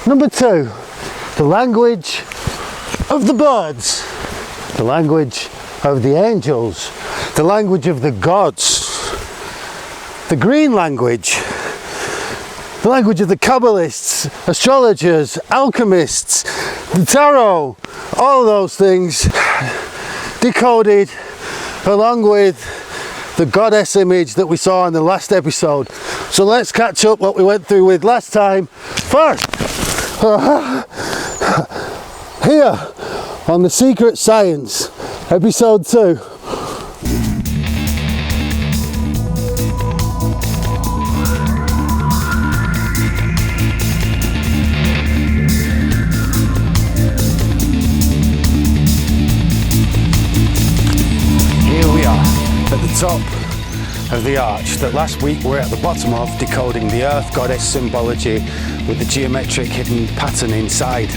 Number 2, the language of the birds, the language of the angels, the language of the gods, the green language, the language of the Kabbalists, astrologers, alchemists, the tarot, all those things decoded along with the goddess image that we saw in the last episode. So let's catch up what we went through with last time first. Here on The Secret Science, episode 2. At the top of the arch that last week we're at the bottom of, decoding the earth goddess symbology with the geometric hidden pattern inside.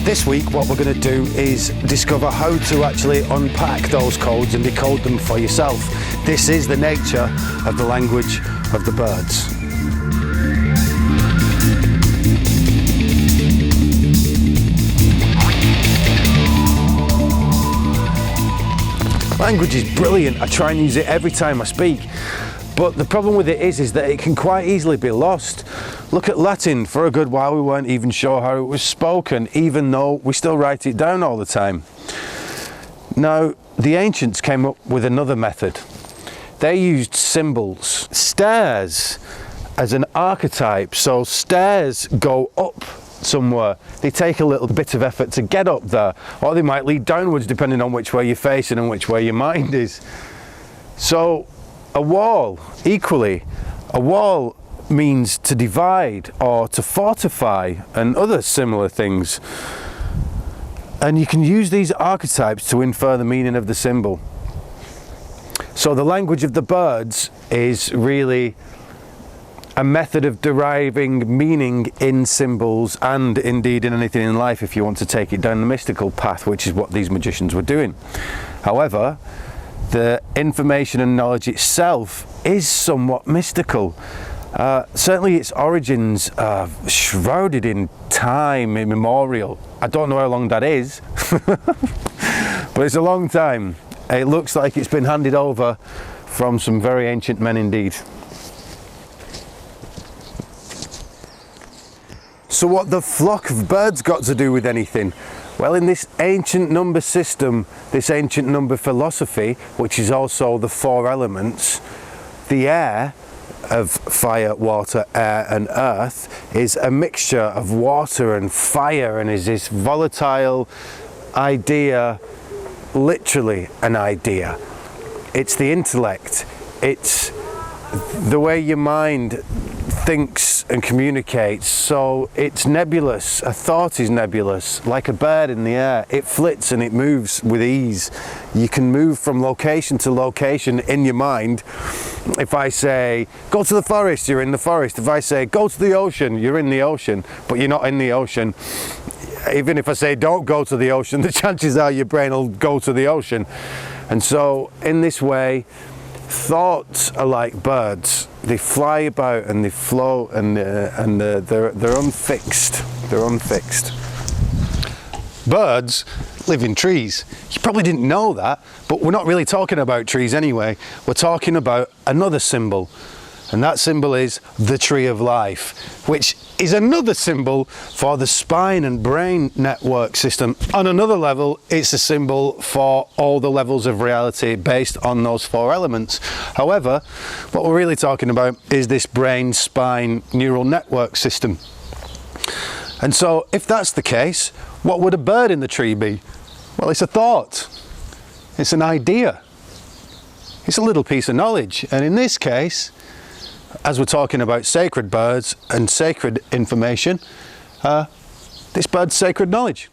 This week what we're going to do is discover how to actually unpack those codes and decode them for yourself. This is the nature of the language of the birds. Language is brilliant. I try and use it every time I speak, but the problem with it is that it can quite easily be lost. Look at Latin. For a good while we weren't even sure how it was spoken, even though we still write it down all the time. Now, the ancients came up with another method. They used symbols, stairs, as an archetype. So stairs go up somewhere. They take a little bit of effort to get up there, or they might lead downwards depending on which way you're facing and which way your mind is. So a wall, equally, a wall means to divide or to fortify and other similar things. And you can use these archetypes to infer the meaning of the symbol. So the language of the birds is really a method of deriving meaning in symbols and indeed in anything in life, if you want to take it down the mystical path, which is what these magicians were doing. However, the information and knowledge itself is somewhat mystical. Certainly its origins are shrouded in time immemorial. I don't know how long that is, but it's a long time. It looks like it's been handed over from some very ancient men indeed. So what the flock of birds got to do with anything? Well, in this ancient number system, this ancient number philosophy, which is also the 4 elements, the air of fire, water, air and earth is a mixture of water and fire, and is this volatile idea, literally an idea. It's the intellect, it's the way your mind thinks and communicates. So it's nebulous. A thought is nebulous, like a bird in the air. It flits and it moves with ease. You can move from location to location in your mind. If I say go to the forest, you're in the forest. If I say go to the ocean, you're in the ocean, but you're not in the ocean. Even if I say don't go to the ocean, the chances are your brain will go to the ocean. And so in this way, thoughts are like birds. They fly about and they float, and they're unfixed. They're unfixed. Birds live in trees. You probably didn't know that, but we're not really talking about trees anyway. We're talking about another symbol, and that symbol is the tree of life, which is another symbol for the spine and brain network system. On another level, it's a symbol for all the levels of reality based on those 4 elements. However, what we're really talking about is this brain spine neural network system. And so if that's the case, what would a bird in the tree be? Well, it's a thought. It's an idea. It's a little piece of knowledge. And in this case, as we're talking about sacred birds and sacred information, this bird's sacred knowledge.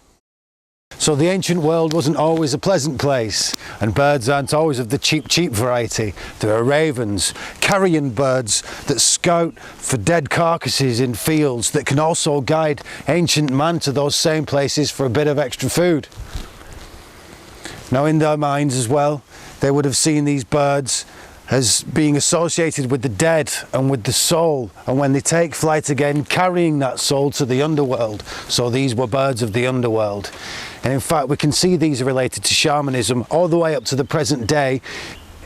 So the ancient world wasn't always a pleasant place, and birds aren't always of the cheap variety. There are ravens, carrion birds that scout for dead carcasses in fields, that can also guide ancient man to those same places for a bit of extra food. Now in their minds as well, they would have seen these birds as being associated with the dead and with the soul, and when they take flight again, carrying that soul to the underworld. So these were birds of the underworld. And in fact, we can see these are related to shamanism all the way up to the present day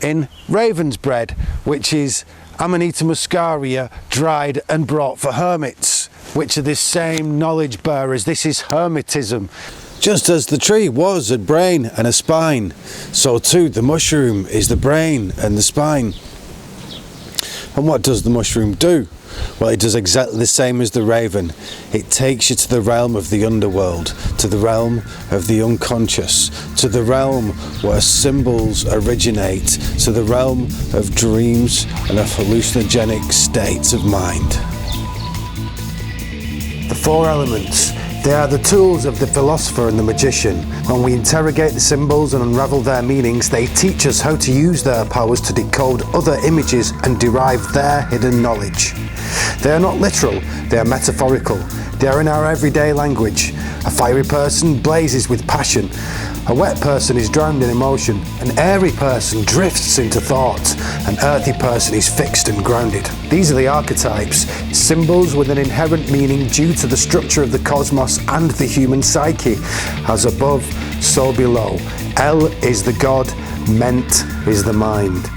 in raven's bread, which is Amanita muscaria dried and brought for hermits, which are the same knowledge bearers. This is hermetism. Just as the tree was a brain and a spine, so too the mushroom is the brain and the spine. And what does the mushroom do? Well, it does exactly the same as the raven. It takes you to the realm of the underworld, to the realm of the unconscious, to the realm where symbols originate, to the realm of dreams and of hallucinogenic states of mind. The four elements. They are the tools of the philosopher and the magician. When we interrogate the symbols and unravel their meanings, they teach us how to use their powers to decode other images and derive their hidden knowledge. They are not literal, they are metaphorical. They are in our everyday language. A fiery person blazes with passion. A wet person is drowned in emotion. An airy person drifts into thought. An earthy person is fixed and grounded. These are the archetypes, symbols with an inherent meaning due to the structure of the cosmos and the human psyche. As above, so below. El is the god, ment is the mind.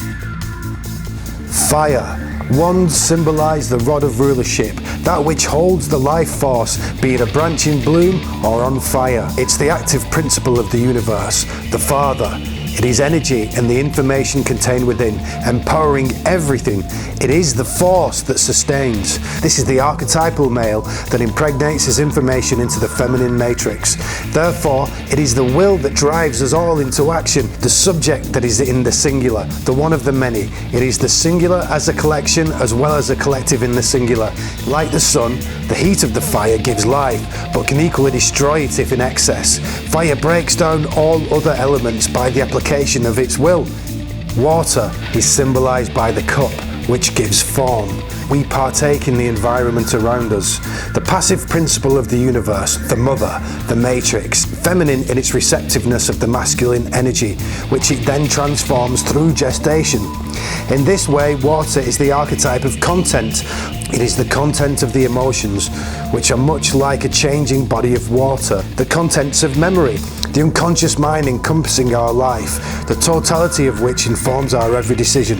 Fire. Wands symbolise the rod of rulership, that which holds the life force, be it a branch in bloom or on fire. It's the active principle of the universe, the Father. It is energy and the information contained within, empowering everything. It is the force that sustains. This is the archetypal male that impregnates his information into the feminine matrix. Therefore, it is the will that drives us all into action, the subject that is in the singular, the one of the many. It is the singular as a collection as well as a collective in the singular. Like the sun, the heat of the fire gives life, but can equally destroy it if in excess. Fire breaks down all other elements by the application of its will. Water is symbolised by the cup, which gives form. We partake in the environment around us. The passive principle of the universe, the mother, the matrix, feminine in its receptiveness of the masculine energy, which it then transforms through gestation. In this way, water is the archetype of content. It is the content of the emotions, which are much like a changing body of water. The contents of memory, the unconscious mind encompassing our life, the totality of which informs our every decision.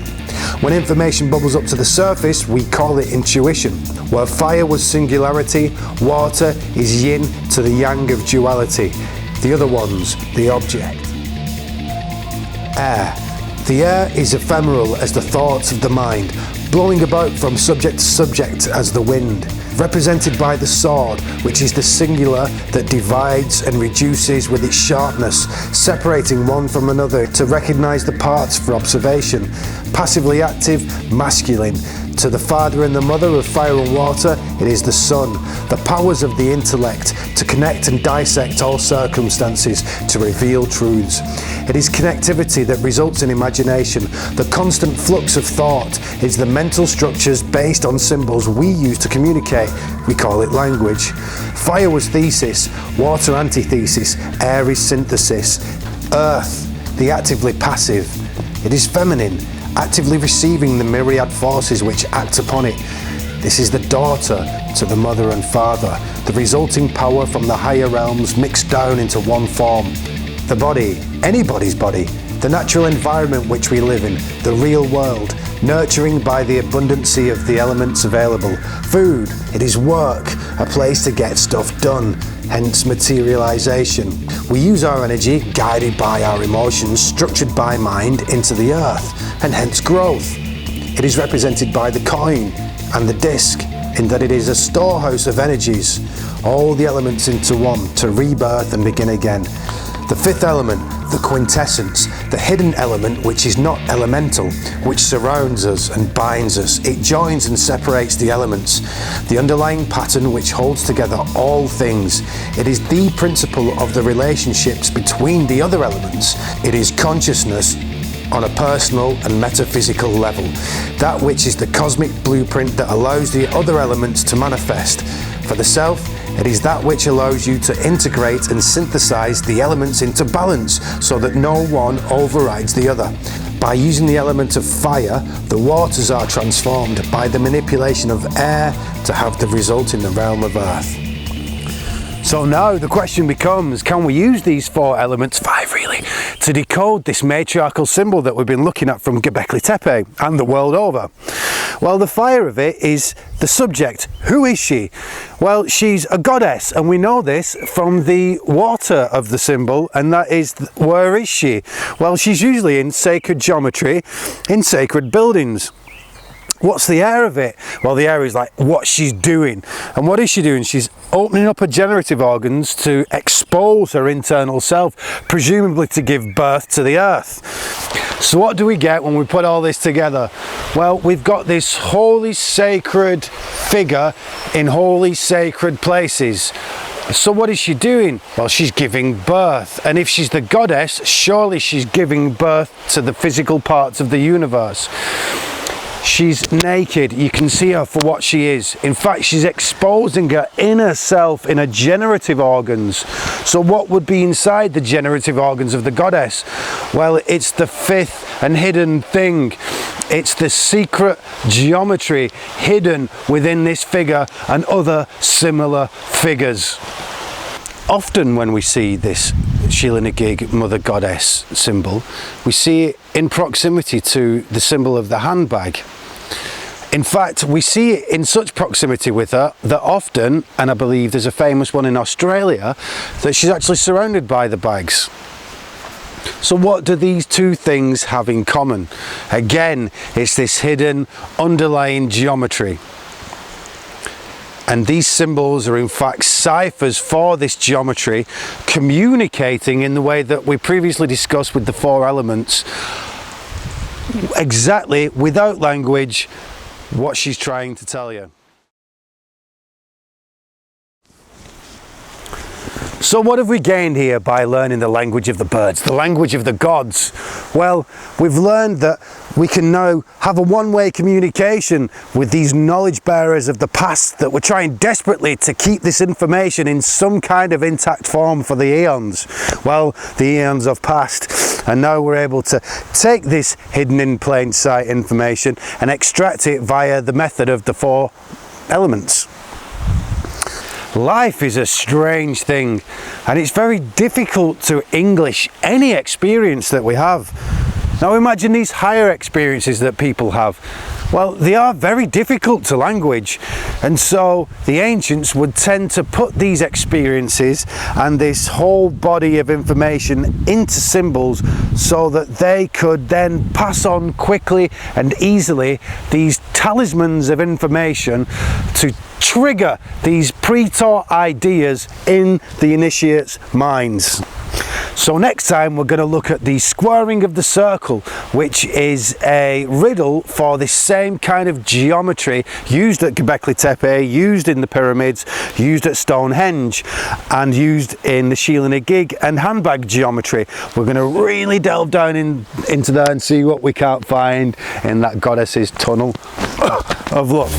When information bubbles up to the surface, we call it intuition. Where fire was singularity, water is yin to the yang of duality. The other one's the object. Air. The air is ephemeral as the thoughts of the mind, blowing about from subject to subject as the wind. Represented by the sword, which is the singular that divides and reduces with its sharpness, separating one from another to recognize the parts for observation. Passively active, masculine. To the father and the mother of fire and water, it is the sun, the powers of the intellect, to connect and dissect all circumstances, to reveal truths. It is connectivity that results in imagination, the constant flux of thought. It's the mental structures based on symbols we use to communicate. We call it language. Fire was thesis, water antithesis, air is synthesis. Earth, the actively passive. It is feminine, actively receiving the myriad forces which act upon it. This is the daughter to the mother and father, the resulting power from the higher realms mixed down into one form. The body, anybody's body, the natural environment which we live in, the real world, nurturing by the abundancy of the elements available. Food, it is work, a place to get stuff done, hence materialization. We use our energy, guided by our emotions, structured by mind, into the earth, and hence growth. It is represented by the coin and the disc, in that it is a storehouse of energies, all the elements into one, to rebirth and begin again. The fifth element, the quintessence, the hidden element which is not elemental, which surrounds us and binds us. It joins and separates the elements. The underlying pattern which holds together all things. It is the principle of the relationships between the other elements. It is consciousness on a personal and metaphysical level. That which is the cosmic blueprint that allows the other elements to manifest. For the self, it is that which allows you to integrate and synthesize the elements into balance so that no one overrides the other. By using the element of fire, the waters are transformed by the manipulation of air to have the result in the realm of earth. So now the question becomes, can we use these 4 elements, 5 really, to decode this matriarchal symbol that we've been looking at from Göbekli Tepe and the world over? Well, the fire of it is the subject. Who is she? Well, she's a goddess, and we know this from the water of the symbol, and that is, where is she? Well, she's usually in sacred geometry, in sacred buildings. What's the air of it? Well, the air is like what she's doing. And what is she doing? She's opening up her generative organs to expose her internal self, presumably to give birth to the earth. So what do we get when we put all this together? Well, we've got this holy sacred figure in holy sacred places. So what is she doing? Well, she's giving birth. And if she's the goddess, surely she's giving birth to the physical parts of the universe. She's naked. You can see her for what she is. In fact, she's exposing her inner self in her generative organs. So what would be inside the generative organs of the goddess? Well, it's the 5th and hidden thing. It's the secret geometry hidden within this figure and other similar figures. Often when we see this Shilin-Agig Mother Goddess symbol, we see it in proximity to the symbol of the handbag. In fact, we see it in such proximity with her that often, and I believe there's a famous one in Australia, that she's actually surrounded by the bags. So what do these 2 things have in common? Again, it's this hidden underlying geometry. And these symbols are in fact ciphers for this geometry, communicating in the way that we previously discussed with the 4 elements, exactly without language, what she's trying to tell you. So what have we gained here by learning the language of the birds, the language of the gods? Well, we've learned that we can now have a one-way communication with these knowledge bearers of the past that were trying desperately to keep this information in some kind of intact form for the eons. Well, the eons of past. And now we're able to take this hidden in plain sight information and extract it via the method of the 4 elements. Life is a strange thing, and it's very difficult to English any experience that we have. Now imagine these higher experiences that people have. Well, they are very difficult to language, and so the ancients would tend to put these experiences and this whole body of information into symbols so that they could then pass on quickly and easily these talismans of information to trigger these pre-taught ideas in the initiates' minds. So next time we're going to look at the squaring of the circle, which is a riddle for this same kind of geometry used at Göbekli Tepe, used in the pyramids, used at Stonehenge, and used in the Shilin-Agig and handbag geometry. We're going to really delve down into there and see what we can't find in that goddess's tunnel of love.